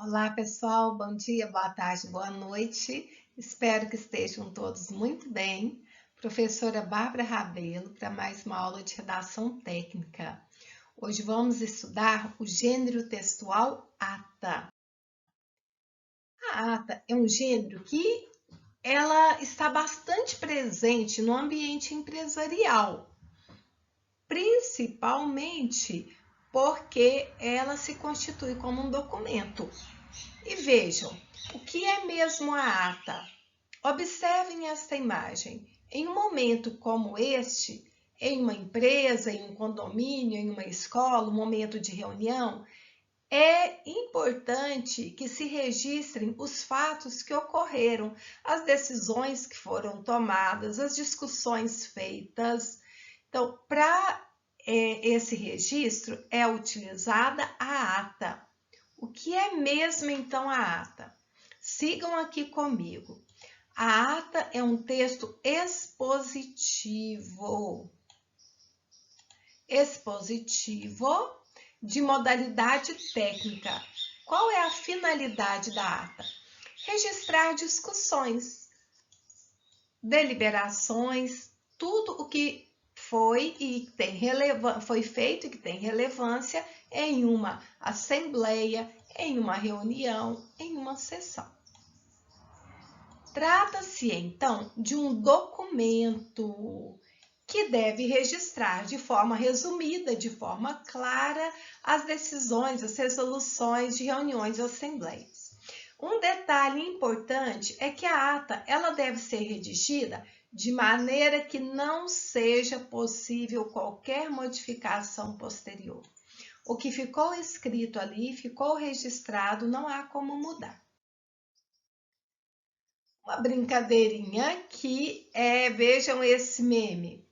Olá, pessoal. Bom dia, boa tarde, boa noite. Espero que estejam todos muito bem. Professora Bárbara Rabelo para mais uma aula de redação técnica. Hoje vamos estudar o gênero textual ata. A ata é um gênero que ela está bastante presente no ambiente empresarial, principalmente porque ela se constitui como um documento. E vejam, o que é mesmo a ata? Observem esta imagem. Em um momento como este, em uma empresa, em um condomínio, em uma escola, um momento de reunião, é importante que se registrem os fatos que ocorreram, as decisões que foram tomadas, as discussões feitas. Então, para esse registro é utilizada a ata. O que é mesmo então a ata? Sigam aqui comigo. A ata é um texto expositivo. Expositivo de modalidade técnica. Qual é a finalidade da ata? Registrar discussões, deliberações, tudo o que foi feito e que tem relevância em uma assembleia, em uma reunião, em uma sessão. Trata-se, então, de um documento que deve registrar de forma resumida, de forma clara, as decisões, as resoluções de reuniões ou assembleias. Um detalhe importante é que a ata ela deve ser redigida de maneira que não seja possível qualquer modificação posterior. O que ficou escrito ali, ficou registrado, não há como mudar. Uma brincadeirinha que vejam esse meme.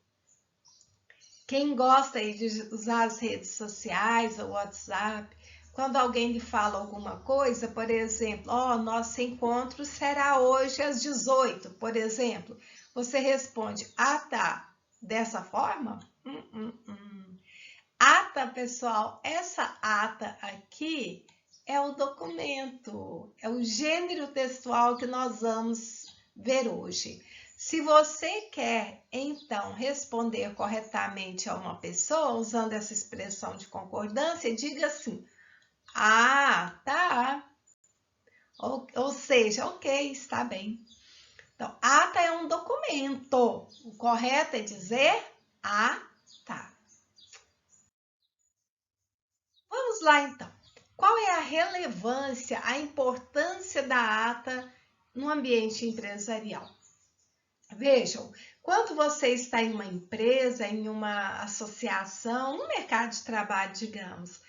Quem gosta aí de usar as redes sociais, o WhatsApp, quando alguém lhe fala alguma coisa, por exemplo, nosso encontro será hoje às 18, por exemplo, você responde, tá, dessa forma? Ata, pessoal, essa ata aqui é o documento, é o gênero textual que nós vamos ver hoje. Se você quer, então, responder corretamente a uma pessoa, usando essa expressão de concordância, diga assim, tá. Ou seja, ok, está bem. Então, ata é um documento. O correto é dizer tá. Vamos lá, então. Qual é a relevância, a importância da ata no ambiente empresarial? Vejam, quando você está em uma empresa, em uma associação, no mercado de trabalho, digamos,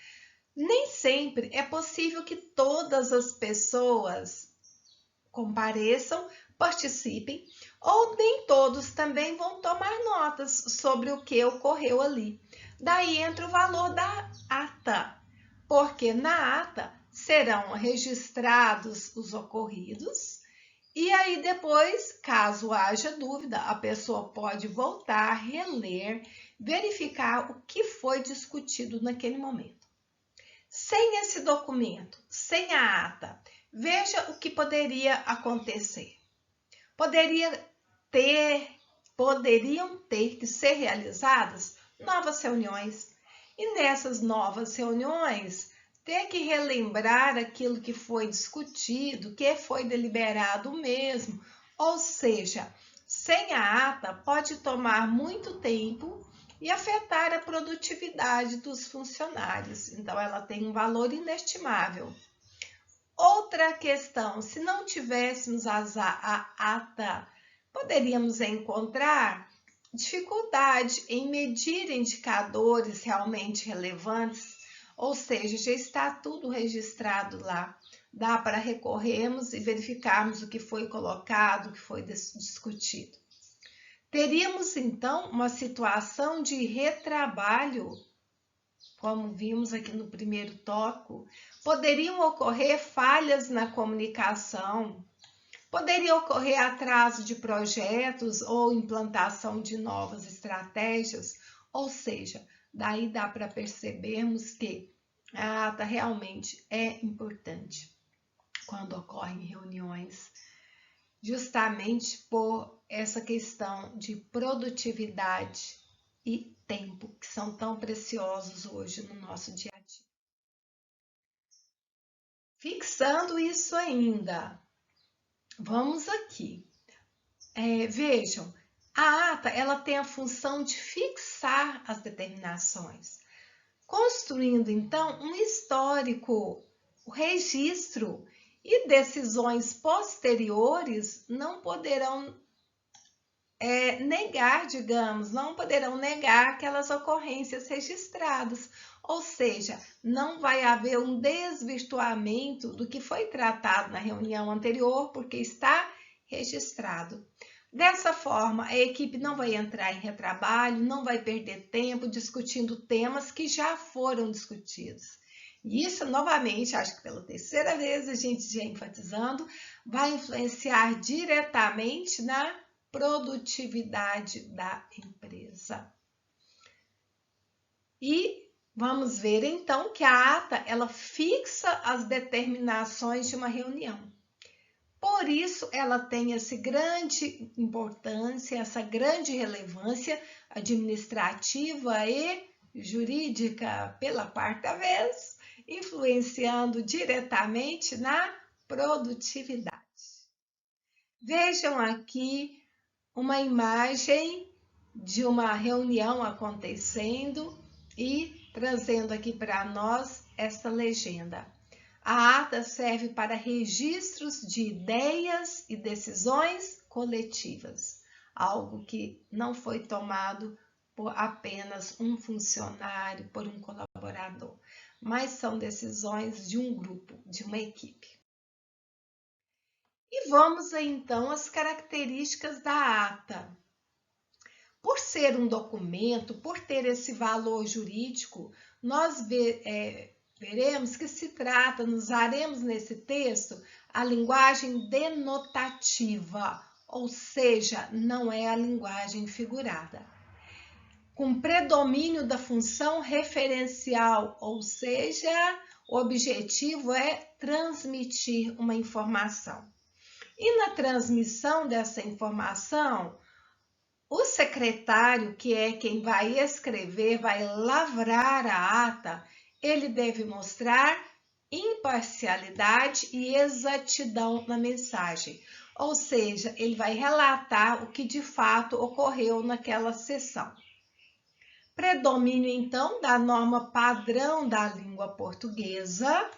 nem sempre é possível que todas as pessoas compareçam, participem, ou nem todos também vão tomar notas sobre o que ocorreu ali. Daí entra o valor da ata, porque na ata serão registrados os ocorridos e aí depois, caso haja dúvida, a pessoa pode voltar, reler, verificar o que foi discutido naquele momento. Sem esse documento, sem a ata, veja o que poderia acontecer. Poderiam ter que ser realizadas novas reuniões. E nessas novas reuniões, ter que relembrar aquilo que foi discutido, que foi deliberado mesmo. Ou seja, sem a ata pode tomar muito tempo e afetar a produtividade dos funcionários. Então, ela tem um valor inestimável. Outra questão, se não tivéssemos a ata, poderíamos encontrar dificuldade em medir indicadores realmente relevantes, ou seja, já está tudo registrado lá. Dá para recorrermos e verificarmos o que foi colocado, o que foi discutido. Teríamos, então, uma situação de retrabalho, como vimos aqui no primeiro tópico. Poderiam ocorrer falhas na comunicação, poderia ocorrer atraso de projetos ou implantação de novas estratégias, ou seja, daí dá para percebermos que a ata realmente é importante. quando ocorrem reuniões, justamente por essa questão de produtividade e tempo, que são tão preciosos hoje no nosso dia a dia. Fixando isso ainda, vamos aqui. Vejam, a ata ela tem a função de fixar as determinações, construindo então um histórico, o registro, e decisões posteriores não poderão não poderão negar aquelas ocorrências registradas, ou seja, não vai haver um desvirtuamento do que foi tratado na reunião anterior, porque está registrado. Dessa forma, a equipe não vai entrar em retrabalho, não vai perder tempo discutindo temas que já foram discutidos. E isso, novamente, acho que pela terceira vez a gente já enfatizando, vai influenciar diretamente na produtividade da empresa. E vamos ver então que a ata ela fixa as determinações de uma reunião. Por isso ela tem essa grande importância, essa grande relevância administrativa e jurídica pela quarta vez, influenciando diretamente na produtividade. Vejam aqui uma imagem de uma reunião acontecendo e trazendo aqui para nós essa legenda. A ata serve para registros de ideias e decisões coletivas, algo que não foi tomado por apenas um funcionário, por um colaborador, mas são decisões de um grupo, de uma equipe. E vamos aí, então às características da ata. Por ser um documento, por ter esse valor jurídico, nós veremos que se trata, usaremos nesse texto a linguagem denotativa, ou seja, não é a linguagem figurada. Com predomínio da função referencial, ou seja, o objetivo é transmitir uma informação. E na transmissão dessa informação, o secretário, que é quem vai escrever, vai lavrar a ata, ele deve mostrar imparcialidade e exatidão na mensagem. Ou seja, ele vai relatar o que de fato ocorreu naquela sessão. Predomínio, então, da norma padrão da língua portuguesa.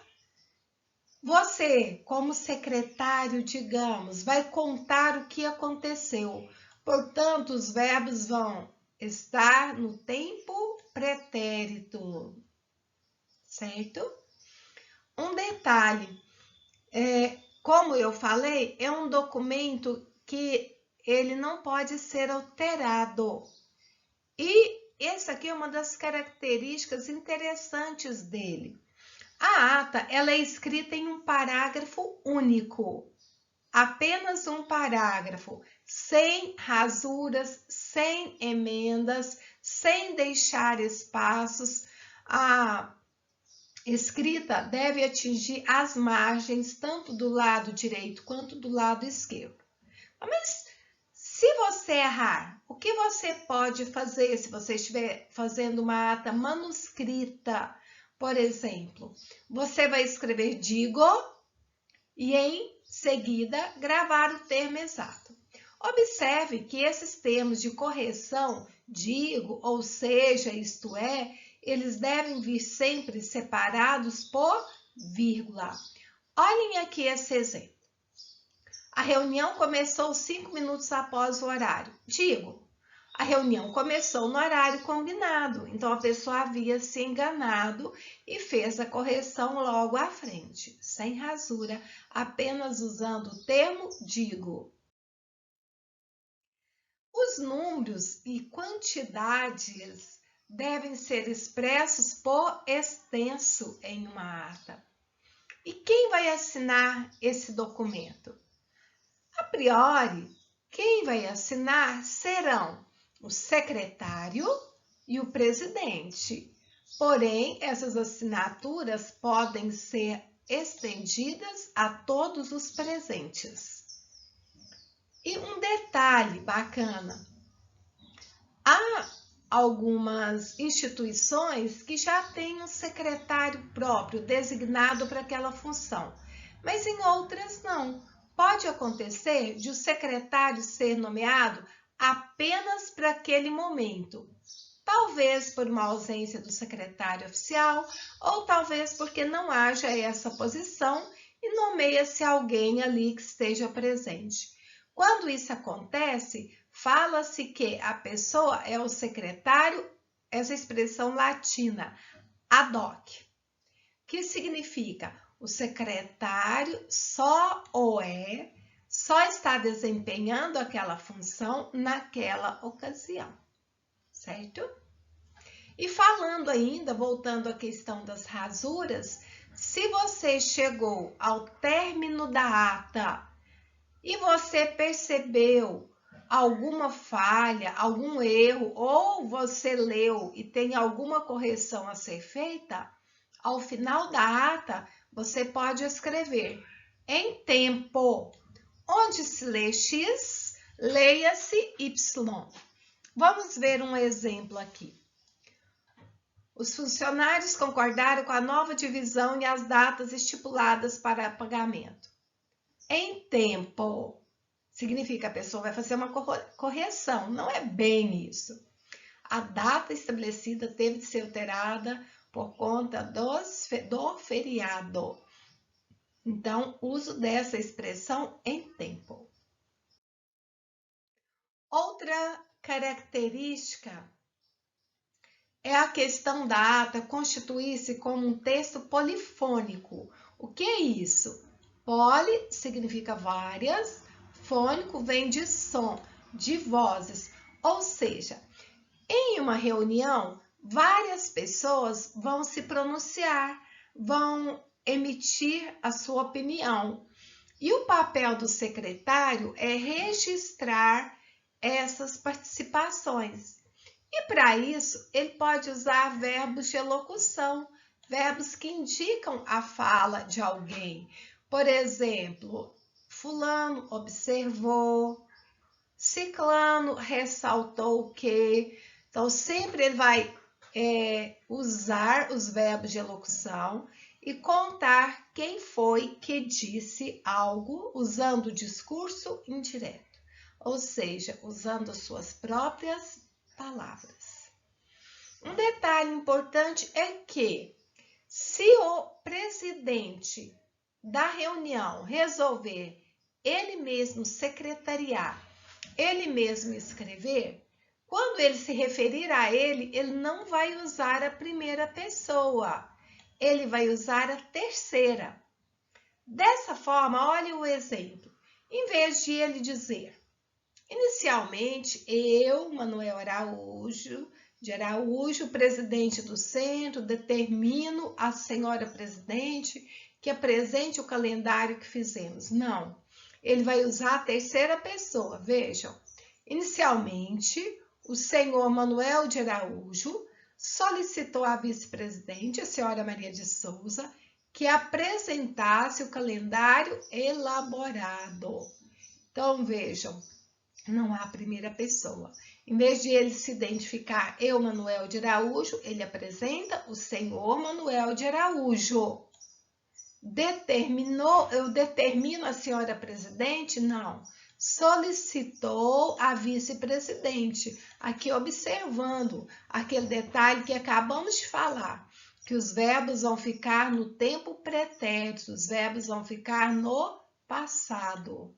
Você, como secretário, digamos, vai contar o que aconteceu. Portanto, os verbos vão estar no tempo pretérito, certo? Um detalhe, como eu falei, é um documento que ele não pode ser alterado. E essa aqui é uma das características interessantes dele. A ata ela é escrita em um parágrafo único, apenas um parágrafo, sem rasuras, sem emendas, sem deixar espaços. A escrita deve atingir as margens tanto do lado direito quanto do lado esquerdo. Mas se você errar, o que você pode fazer se você estiver fazendo uma ata manuscrita? Por exemplo, você vai escrever digo e em seguida gravar o termo exato. Observe que esses termos de correção, digo, ou seja, isto é, eles devem vir sempre separados por vírgula. Olhem aqui esse exemplo. A reunião começou 5 minutos após o horário. Digo, a reunião começou no horário combinado, então a pessoa havia se enganado e fez a correção logo à frente, sem rasura, apenas usando o termo digo. Os números e quantidades devem ser expressos por extenso em uma ata. E quem vai assinar esse documento? A priori, quem vai assinar serão o secretário e o presidente. Porém, essas assinaturas podem ser estendidas a todos os presentes. E um detalhe bacana, há algumas instituições que já têm um secretário próprio designado para aquela função, mas em outras não. Pode acontecer de o secretário ser nomeado apenas para aquele momento, talvez por uma ausência do secretário oficial, ou talvez porque não haja essa posição e nomeia-se alguém ali que esteja presente. Quando isso acontece, fala-se que a pessoa é o secretário, essa expressão latina, ad hoc, que significa o secretário só está desempenhando aquela função naquela ocasião, certo? E falando ainda, voltando à questão das rasuras, se você chegou ao término da ata e você percebeu alguma falha, algum erro, ou você leu e tem alguma correção a ser feita, ao final da ata, você pode escrever em tempo. Onde se lê X, leia-se Y. Vamos ver um exemplo aqui. Os funcionários concordaram com a nova divisão e as datas estipuladas para pagamento. Em tempo, significa que a pessoa vai fazer uma correção, não é bem isso. A data estabelecida teve de ser alterada por conta do feriado. Então, uso dessa expressão em tempo. Outra característica é a questão da ata constituir-se como um texto polifônico. O que é isso? Poli significa várias, fônico vem de som, de vozes, ou seja, em uma reunião, várias pessoas vão se pronunciar, vão emitir a sua opinião. E o papel do secretário é registrar essas participações. E para isso, ele pode usar verbos de elocução, verbos que indicam a fala de alguém. Por exemplo, fulano observou, ciclano ressaltou que. Então, sempre ele vai usar os verbos de elocução e contar quem foi que disse algo usando o discurso indireto, ou seja, usando as suas próprias palavras. Um detalhe importante é que, se o presidente da reunião resolver ele mesmo secretariar, ele mesmo escrever, quando ele se referir a ele, ele não vai usar a primeira pessoa, ele vai usar a terceira. Dessa forma, olha o exemplo. Em vez de ele dizer, inicialmente, eu, Manuel de Araújo, presidente do centro, determino à senhora presidente que apresente o calendário que fizemos. Não, ele vai usar a terceira pessoa. Vejam, inicialmente, o senhor Manuel de Araújo solicitou à vice-presidente, a senhora Maria de Souza, que apresentasse o calendário elaborado. Então, vejam, não há primeira pessoa. Em vez de ele se identificar, eu, Manuel de Araújo, ele apresenta o senhor Manuel de Araújo. Eu determino a senhora presidente? Não. Solicitou a vice-presidente. Aqui observando aquele detalhe que acabamos de falar, que os verbos vão ficar no tempo pretérito, os verbos vão ficar no passado.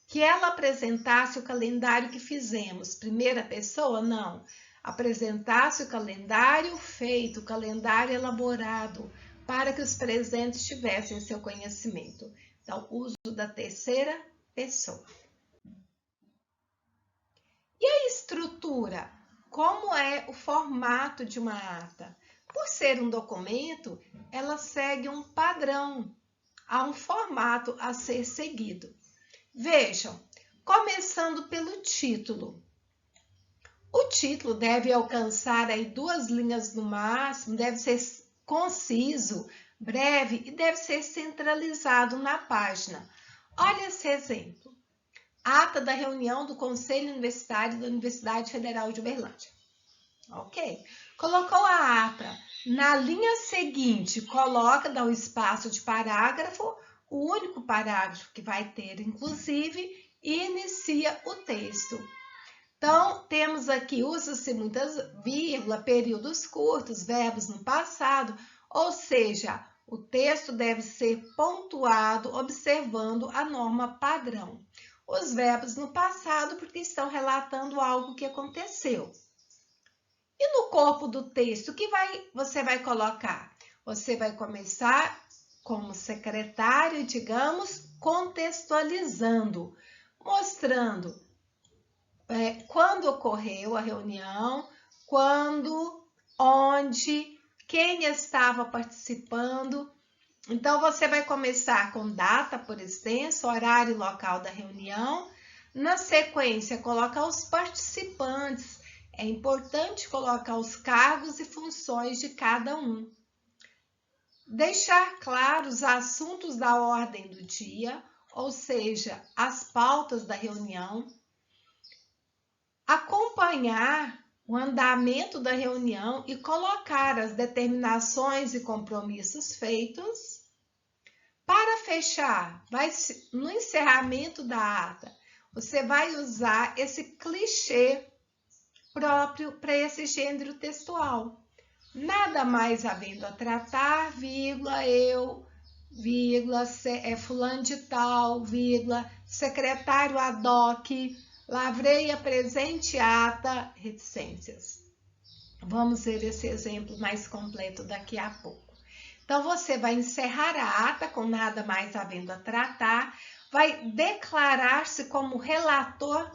Que ela apresentasse o calendário que fizemos. Primeira pessoa? Não. Apresentasse o calendário feito, o calendário elaborado, para que os presentes tivessem seu conhecimento. Então, uso da terceira pessoa. E a estrutura? Como é o formato de uma ata? Por ser um documento, ela segue um padrão, há um formato a ser seguido. Vejam, começando pelo título. O título deve alcançar aí 2 linhas no máximo, deve ser conciso, breve e deve ser centralizado na página. Olha esse exemplo. Ata da reunião do Conselho Universitário da Universidade Federal de Uberlândia. Ok. Colocou a ata. Na linha seguinte, coloca, dá um espaço de parágrafo, o único parágrafo que vai ter, inclusive, e inicia o texto. Então, temos aqui, usa-se muitas vírgulas, períodos curtos, verbos no passado, ou seja, o texto deve ser pontuado observando a norma padrão. Os verbos no passado, porque estão relatando algo que aconteceu. E no corpo do texto, o que você vai colocar? Você vai começar como secretário, digamos, contextualizando, mostrando quando ocorreu a reunião, quando, onde, quem estava participando. Então, você vai começar com data por extenso, horário e local da reunião. Na sequência, coloca os participantes. É importante colocar os cargos e funções de cada um. Deixar claros os assuntos da ordem do dia, ou seja, as pautas da reunião. Acompanhar o andamento da reunião e colocar as determinações e compromissos feitos. Para fechar, no encerramento da ata, você vai usar esse clichê próprio para esse gênero textual. Nada mais havendo a tratar, vírgula, eu, vírgula, fulano de tal, vírgula, secretário ad hoc, lavrei a presente ata, reticências. Vamos ver esse exemplo mais completo daqui a pouco. Então, você vai encerrar a ata com nada mais havendo a tratar, vai declarar-se como relator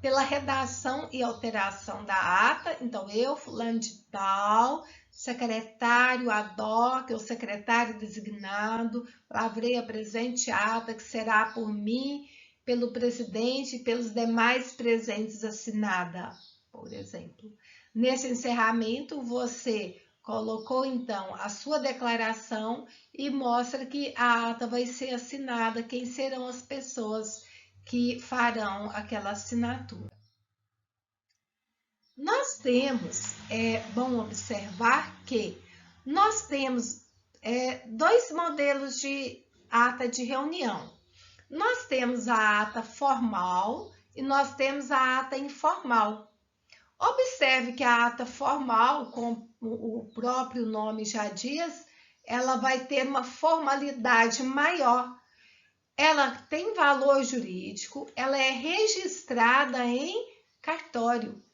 pela redação e alteração da ata. Então, eu, fulano de tal, secretário ad hoc, ou secretário designado, lavrei a presente ata, que será por mim, pelo presidente e pelos demais presentes assinada, por exemplo. Nesse encerramento, você colocou, então, a sua declaração e mostra que a ata vai ser assinada, quem serão as pessoas que farão aquela assinatura. Nós temos, é bom observar que nós temos dois modelos de ata de reunião. Nós temos a ata formal e nós temos a ata informal. Observe que a ata formal, como o próprio nome já diz, ela vai ter uma formalidade maior. Ela tem valor jurídico, ela é registrada em cartório.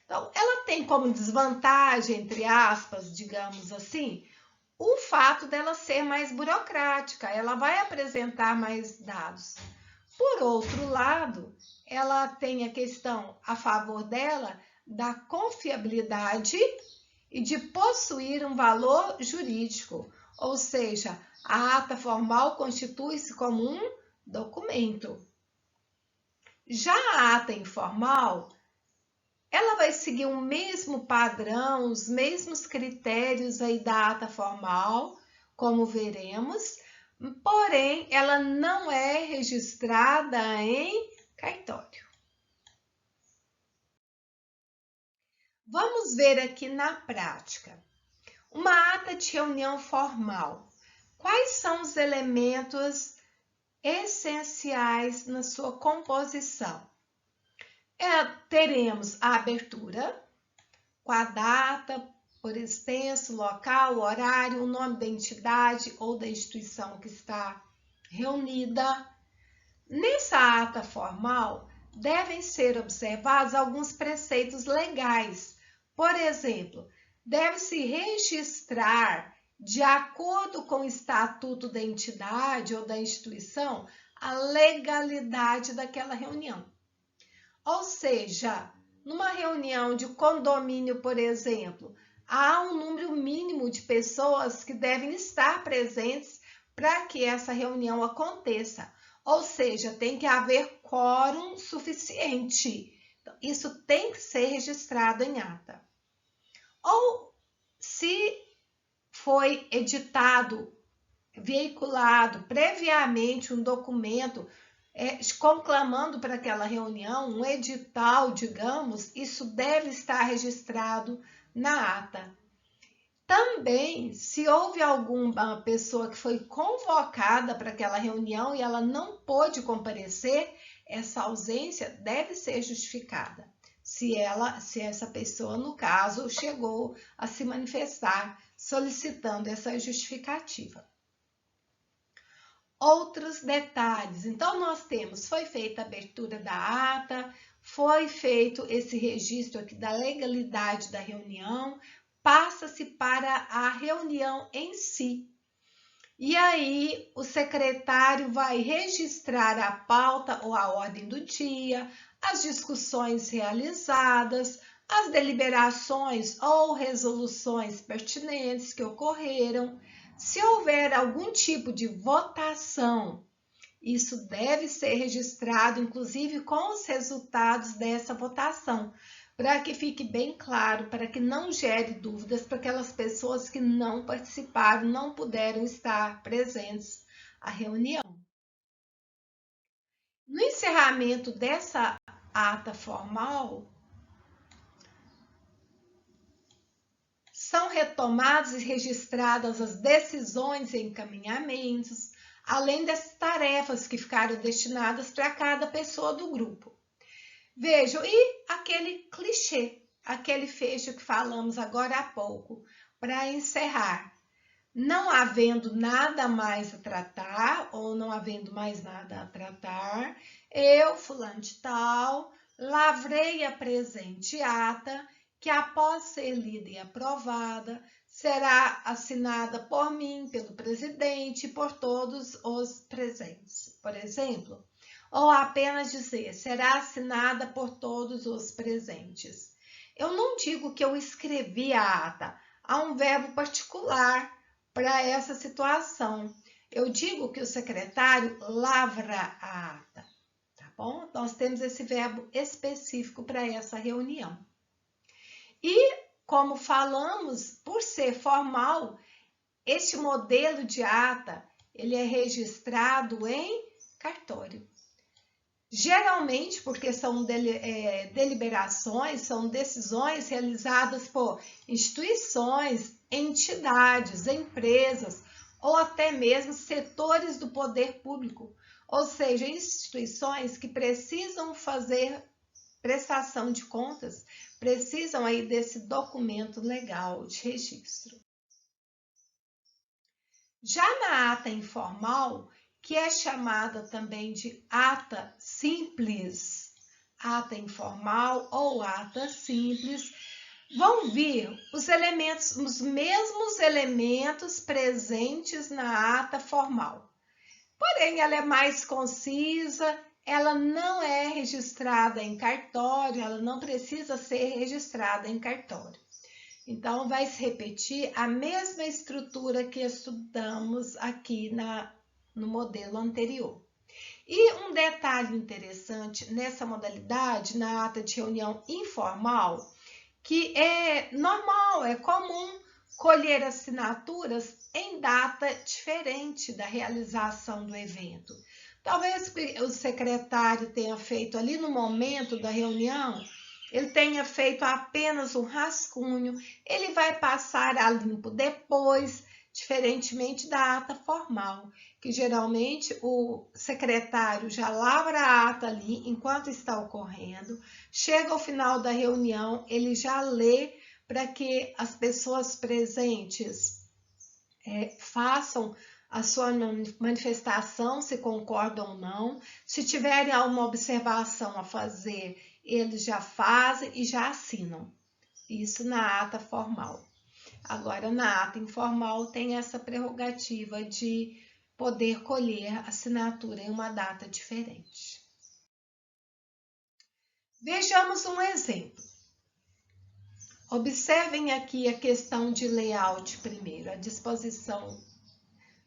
Então, ela tem como desvantagem, entre aspas, digamos assim, o fato dela ser mais burocrática, ela vai apresentar mais dados. Por outro lado, ela tem a questão a favor dela da confiabilidade e de possuir um valor jurídico, ou seja, a ata formal constitui-se como um documento. Já a ata informal, ela vai seguir o mesmo padrão, os mesmos critérios aí da ata formal, como veremos, porém, ela não é registrada em cartório. Vamos ver aqui na prática. Uma ata de reunião formal. Quais são os elementos essenciais na sua composição? Teremos a abertura, com a data, por extenso, local, horário, o nome da entidade ou da instituição que está reunida. Nessa ata formal, devem ser observados alguns preceitos legais. Por exemplo, deve-se registrar, de acordo com o estatuto da entidade ou da instituição, a legalidade daquela reunião. Ou seja, numa reunião de condomínio, por exemplo, há um número mínimo de pessoas que devem estar presentes para que essa reunião aconteça. Ou seja, tem que haver quórum suficiente. Então, isso tem que ser registrado em ata. Ou se foi editado veiculado previamente um documento conclamando para aquela reunião, um edital, digamos, isso deve estar registrado na ata. Também, se houve alguma pessoa que foi convocada para aquela reunião e ela não pôde comparecer, essa ausência deve ser justificada. Se essa pessoa, no caso, chegou a se manifestar solicitando essa justificativa. Outros detalhes. Então, nós temos, foi feita a abertura da ata, foi feito esse registro aqui da legalidade da reunião, passa-se para a reunião em si. E aí, o secretário vai registrar a pauta ou a ordem do dia, as discussões realizadas, as deliberações ou resoluções pertinentes que ocorreram. Se houver algum tipo de votação, isso deve ser registrado, inclusive com os resultados dessa votação, para que fique bem claro, para que não gere dúvidas para aquelas pessoas que não participaram, não puderam estar presentes à reunião. No encerramento dessa ata formal, são retomadas e registradas as decisões e encaminhamentos, além das tarefas que ficaram destinadas para cada pessoa do grupo. Vejam, e aquele clichê, aquele fecho que falamos agora há pouco, para encerrar. Não havendo nada mais a tratar, ou não havendo mais nada a tratar, eu, fulano de tal, lavrei a presente ata, que após ser lida e aprovada, será assinada por mim, pelo presidente e por todos os presentes. Por exemplo, ou apenas dizer, será assinada por todos os presentes. Eu não digo que eu escrevi a ata, há um verbo particular para essa situação. Eu digo que o secretário lavra a ata, tá bom? Nós temos esse verbo específico para essa reunião. E, como falamos, por ser formal, este modelo de ata, ele é registrado em cartório. Geralmente, porque são deliberações, são decisões realizadas por instituições, entidades, empresas ou até mesmo setores do poder público, ou seja, instituições que precisam fazer prestação de contas, precisam aí desse documento legal de registro. Já na ata informal, que é chamada também de ata simples, ata informal ou ata simples, vão vir os mesmos elementos presentes na ata formal. Porém, ela é mais concisa, ela não é registrada em cartório, ela não precisa ser registrada em cartório. Então, vai se repetir a mesma estrutura que estudamos aqui no modelo anterior. E um detalhe interessante nessa modalidade, na ata de reunião informal, que é normal, é comum colher assinaturas em data diferente da realização do evento. Talvez o secretário tenha feito ali no momento da reunião, ele tenha feito apenas um rascunho, ele vai passar a limpo depois, diferentemente da ata formal, que geralmente o secretário já lavra a ata ali enquanto está ocorrendo, chega ao final da reunião, ele já lê para que as pessoas presentes façam a sua manifestação, se concordam ou não. Se tiverem alguma observação a fazer, eles já fazem e já assinam. Isso na ata formal. Agora, na ata informal, tem essa prerrogativa de poder colher assinatura em uma data diferente. Vejamos um exemplo. Observem aqui a questão de layout primeiro, a disposição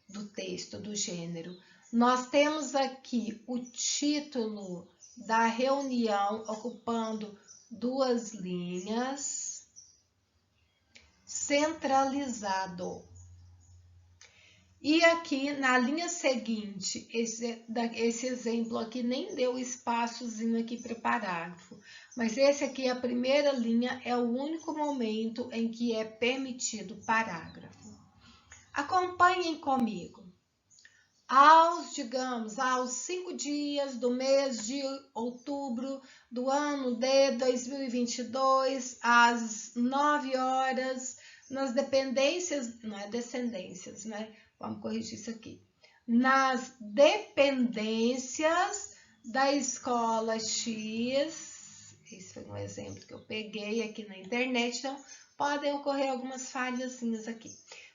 do texto, do gênero. Nós temos aqui o título da reunião ocupando 2 linhas, centralizado. E aqui na linha seguinte, esse exemplo aqui nem deu espaçozinho aqui para parágrafo, mas esse aqui, a primeira linha, é o único momento em que é permitido parágrafo. Acompanhem comigo. Aos 5 dias do mês de outubro do ano de 2022, às 9 horas, nas dependências, não é descendências, né? Vamos corrigir isso aqui. Nas dependências da escola X, esse foi um exemplo que eu peguei aqui na internet, então podem ocorrer algumas falhazinhas aqui.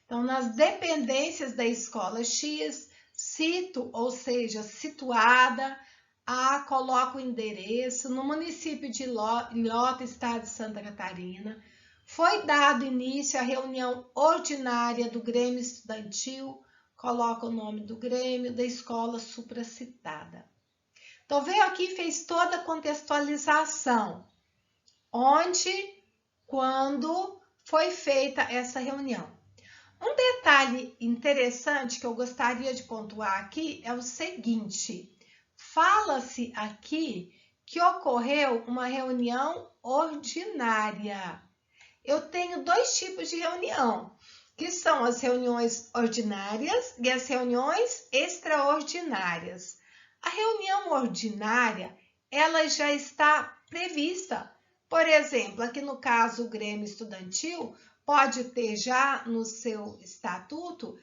Então, nas dependências da escola X, cito, ou seja, situada, coloco o endereço no município de Ilhota, estado de Santa Catarina. Foi dado início à reunião ordinária do Grêmio Estudantil, coloca o nome do Grêmio, da escola supracitada. Então, veio aqui e fez toda a contextualização, onde, quando foi feita essa reunião. Um detalhe interessante que eu gostaria de pontuar aqui é o seguinte: fala-se aqui que ocorreu uma reunião ordinária. Eu tenho dois tipos de reunião, que são as reuniões ordinárias e as reuniões extraordinárias. A reunião ordinária, ela já está prevista. Por exemplo, aqui no caso o Grêmio Estudantil, pode ter já no seu estatuto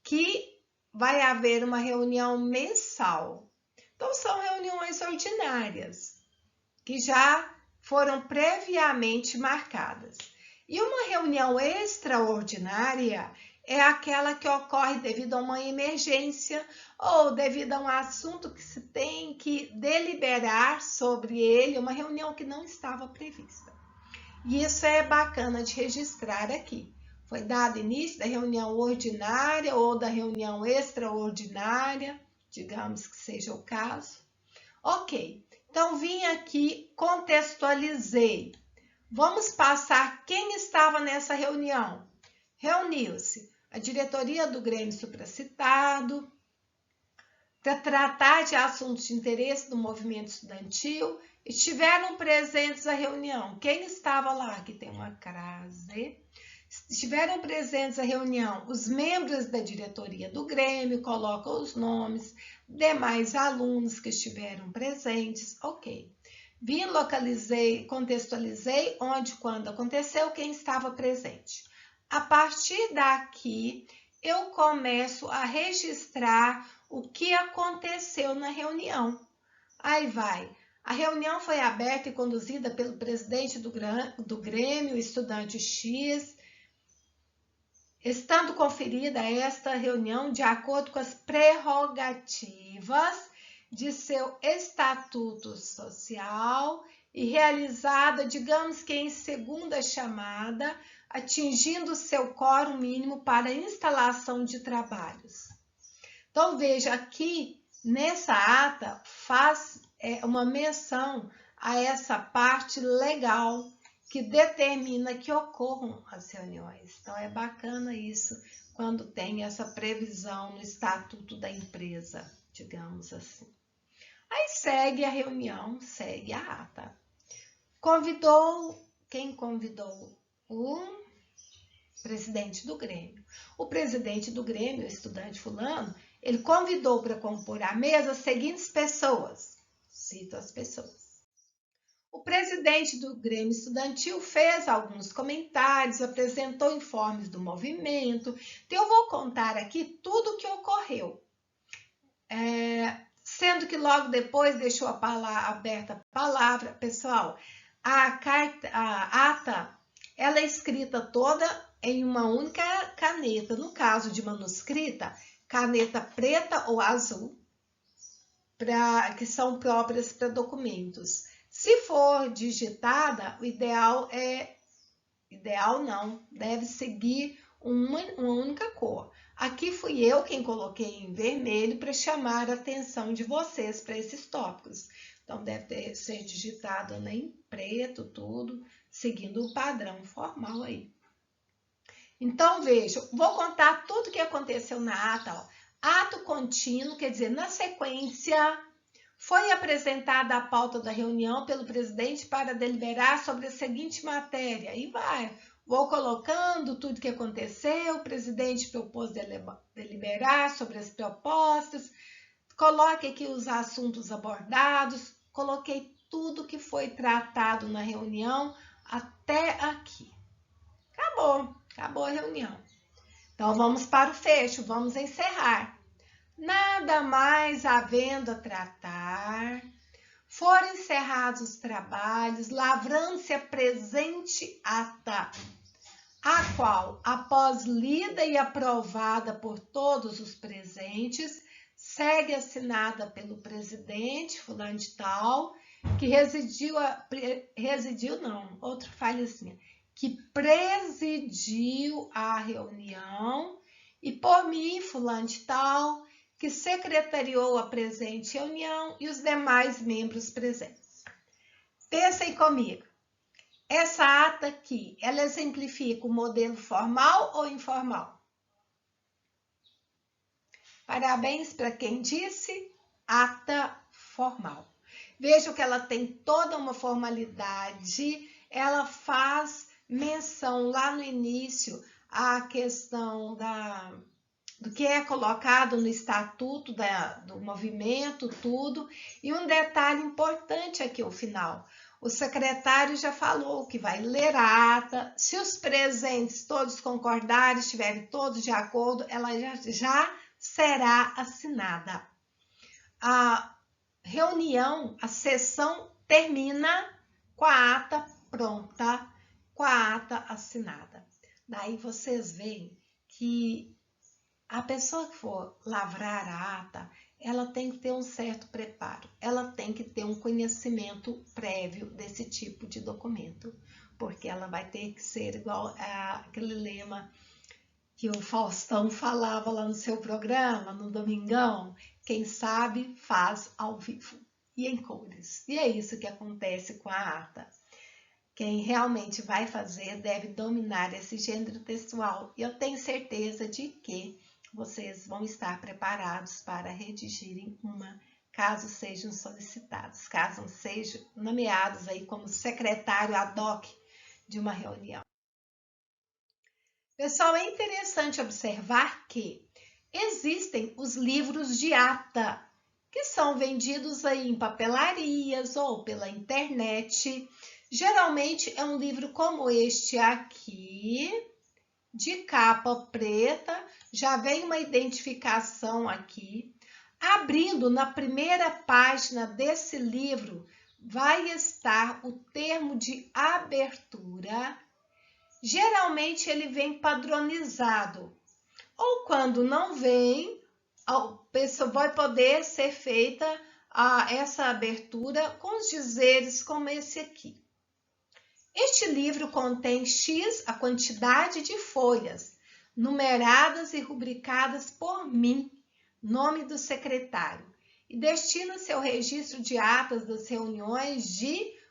que vai haver uma reunião mensal. Então, são reuniões ordinárias, que já foram previamente marcadas. E uma reunião extraordinária é aquela que ocorre devido a uma emergência ou devido a um assunto que se tem que deliberar sobre ele, uma reunião que não estava prevista. E isso é bacana de registrar aqui. Foi dado início da reunião ordinária ou da reunião extraordinária, digamos que seja o caso. Ok, então vim aqui, contextualizei. Vamos passar quem estava nessa reunião. Reuniu-se a diretoria do Grêmio supracitado para tratar de assuntos de interesse do movimento estudantil. Estiveram presentes à reunião. Quem estava lá? Aqui tem uma crase. Estiveram presentes à reunião os membros da diretoria do Grêmio, colocam os nomes, demais alunos que estiveram presentes. Ok. Vim, localizei, contextualizei onde, quando aconteceu, quem estava presente. A partir daqui, eu começo a registrar o que aconteceu na reunião. Aí vai. A reunião foi aberta e conduzida pelo presidente do Grêmio, estudante X, estando conferida esta reunião de acordo com as prerrogativas de seu estatuto social e realizada, digamos que em segunda chamada, atingindo seu quórum mínimo para instalação de trabalhos. Então, veja aqui, nessa ata, faz uma menção a essa parte legal que determina que ocorram as reuniões. Então, é bacana isso quando tem essa previsão no estatuto da empresa, digamos assim. Aí segue a reunião, segue a ata. Quem convidou? O presidente do Grêmio. O presidente do Grêmio, o estudante fulano, ele convidou para compor a mesa as seguintes pessoas. Cito as pessoas. O presidente do Grêmio Estudantil fez alguns comentários, apresentou informes do movimento. Então, eu vou contar aqui tudo o que ocorreu. Sendo que logo depois deixou aberta a palavra. Pessoal, a ata, ela é escrita toda em uma única caneta. No caso de manuscrita, caneta preta ou azul, que são próprias para documentos. Se for digitada, o ideal não, deve seguir uma única cor. Aqui fui eu quem coloquei em vermelho para chamar a atenção de vocês para esses tópicos. Então, deve ser digitado em preto, tudo, seguindo o padrão formal aí. Então, veja, vou contar tudo o que aconteceu na ata. Ó. Ato contínuo, quer dizer, na sequência, foi apresentada a pauta da reunião pelo presidente para deliberar sobre a seguinte matéria. E vai, vou colocando tudo o que aconteceu, o presidente propôs deliberar sobre as propostas, coloque aqui os assuntos abordados, coloquei tudo que foi tratado na reunião até aqui. Acabou a reunião. Então, vamos para o fecho, vamos encerrar. Nada mais havendo a tratar, foram encerrados os trabalhos, lavrando-se a presente ata, a qual, após lida e aprovada por todos os presentes, segue assinada pelo presidente, fulano de tal, que que presidiu a reunião, e por mim, fulano de tal, que secretariou a presente reunião e os demais membros presentes. Pensem comigo. Essa ata aqui, ela exemplifica o modelo formal ou informal? Parabéns para quem disse ata formal. Vejam que ela tem toda uma formalidade, ela faz menção lá no início à questão do que é colocado no estatuto do movimento, tudo. E um detalhe importante aqui ao final. O secretário já falou que vai ler a ata. Se os presentes todos concordarem, estiverem todos de acordo, ela já será assinada. A reunião, a sessão termina com a ata pronta, com a ata assinada. Daí vocês veem que a pessoa que for lavrar a ata, ela tem que ter um certo preparo, ela tem que ter um conhecimento prévio desse tipo de documento, porque ela vai ter que ser igual aquele lema que o Faustão falava lá no seu programa, no Domingão, quem sabe faz ao vivo e em cores. E é isso que acontece com a ata. Quem realmente vai fazer deve dominar esse gênero textual. E eu tenho certeza de que vocês vão estar preparados para redigirem uma, caso sejam solicitados, caso sejam nomeados aí como secretário ad hoc de uma reunião. Pessoal, é interessante observar que existem os livros de ata, que são vendidos aí em papelarias ou pela internet. Geralmente é um livro como este aqui, de capa preta, já vem uma identificação aqui. Abrindo na primeira página desse livro, vai estar o termo de abertura. Geralmente ele vem padronizado, ou quando não vem, a pessoa vai poder ser feita essa abertura com os dizeres como esse aqui. Este livro contém X a quantidade de folhas, numeradas e rubricadas por mim, nome do secretário, e destina-se ao registro de atas das reuniões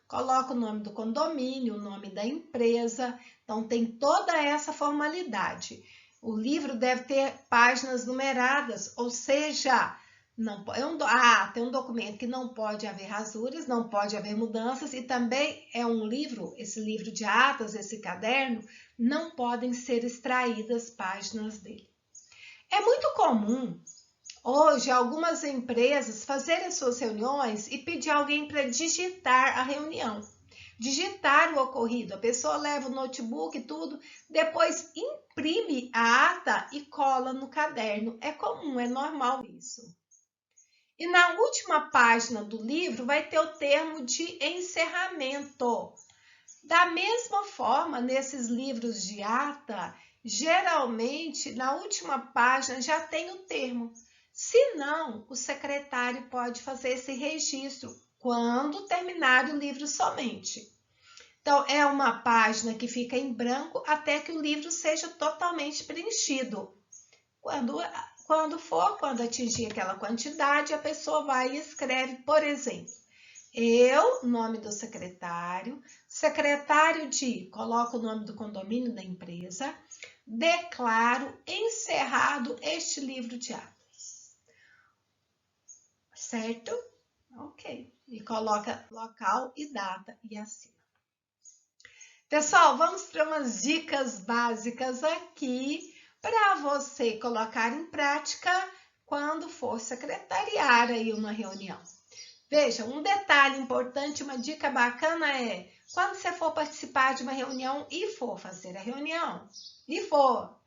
coloca o nome do condomínio, o nome da empresa, então tem toda essa formalidade. O livro deve ter páginas numeradas, ou seja, tem um documento que não pode haver rasuras, não pode haver mudanças, e também é um livro, esse livro de atas, esse caderno, não podem ser extraídas páginas dele. É muito comum hoje algumas empresas fazerem as suas reuniões e pedir alguém para digitar a reunião, digitar o ocorrido. A pessoa leva o notebook e tudo, depois imprime a ata e cola no caderno. É comum, é normal isso. E na última página do livro vai ter o termo de encerramento. Da mesma forma, nesses livros de ata, geralmente na última página já tem o termo. Se não, o secretário pode fazer esse registro quando terminar o livro somente. Então, é uma página que fica em branco até que o livro seja totalmente preenchido. Quando atingir aquela quantidade, a pessoa vai e escreve, por exemplo, eu, nome do secretário, secretário de, coloca o nome do condomínio da empresa, declaro encerrado este livro de atas. Certo? Ok. E coloca local e data e assina. Pessoal, vamos para umas dicas básicas aqui para você colocar em prática quando for secretariar aí uma reunião. Veja, um detalhe importante, uma dica bacana é, quando você for participar de uma reunião e for fazer a reunião, e for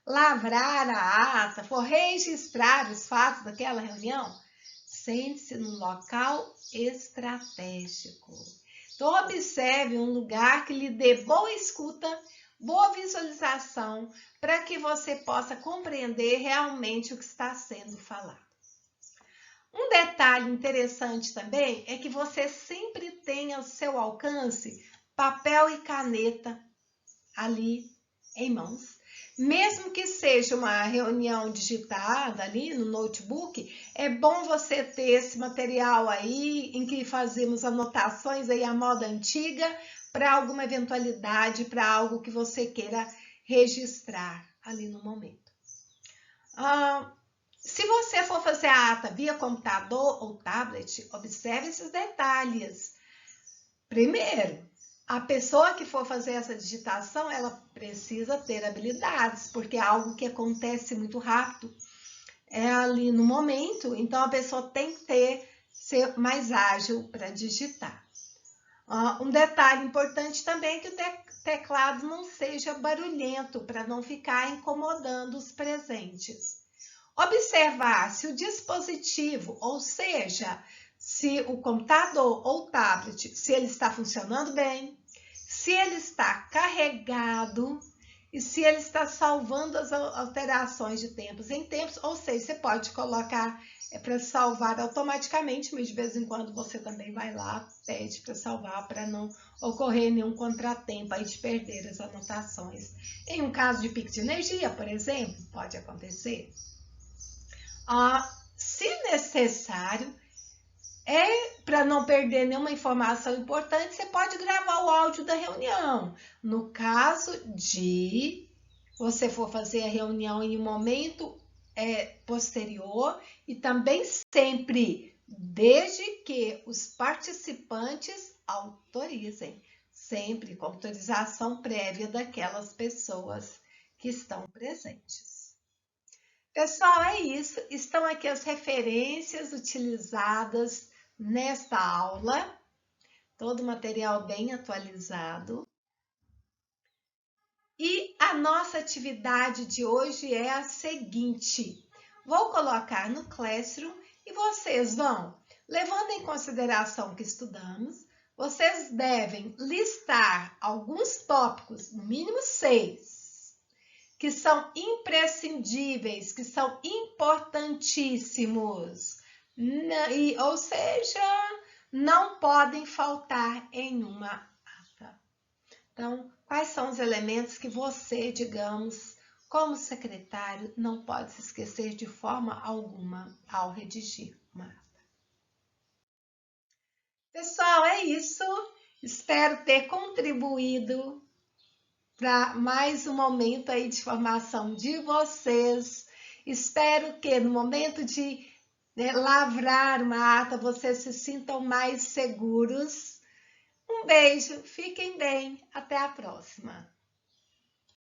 lavrar a ata, for registrar os fatos daquela reunião, sente-se num local estratégico. Então, observe um lugar que lhe dê boa escuta, boa visualização, para que você possa compreender realmente o que está sendo falado. Um detalhe interessante também é que você sempre tenha ao seu alcance papel e caneta ali em mãos. Mesmo que seja uma reunião digitada ali no notebook, é bom você ter esse material aí em que fazemos anotações aí à moda antiga para alguma eventualidade, para algo que você queira registrar ali no momento. Se você for fazer a ata via computador ou tablet, observe esses detalhes. Primeiro, a pessoa que for fazer essa digitação, ela precisa ter habilidades, porque é algo que acontece muito rápido, é ali no momento, então a pessoa tem que ser mais ágil para digitar. Um detalhe importante também é que o teclado não seja barulhento, para não ficar incomodando os presentes. Observar se o dispositivo, ou seja, se o computador ou tablet, se ele está funcionando bem, se ele está carregado e se ele está salvando as alterações de tempos em tempos, ou seja, você pode colocar para salvar automaticamente, mas de vez em quando você também vai lá, pede para salvar, para não ocorrer nenhum contratempo aí de perder as anotações. Em um caso de pico de energia, por exemplo, pode acontecer. Se necessário, para não perder nenhuma informação importante, você pode gravar o áudio da reunião. No caso de você for fazer a reunião em um momento posterior e também sempre, desde que os participantes autorizem, sempre com autorização prévia daquelas pessoas que estão presentes. Pessoal, é isso. Estão aqui as referências utilizadas nesta aula. Todo o material bem atualizado. E a nossa atividade de hoje é a seguinte. Vou colocar no Classroom e vocês vão, levando em consideração o que estudamos, vocês devem listar alguns tópicos, no mínimo 6, que são imprescindíveis, que são importantíssimos, ou seja, não podem faltar em uma ata. Então, quais são os elementos que você, digamos, como secretário, não pode se esquecer de forma alguma ao redigir uma ata? Pessoal, é isso. Espero ter contribuído para mais um momento aí de formação de vocês. Espero que no momento de lavrar uma ata, vocês se sintam mais seguros. Um beijo, fiquem bem, até a próxima.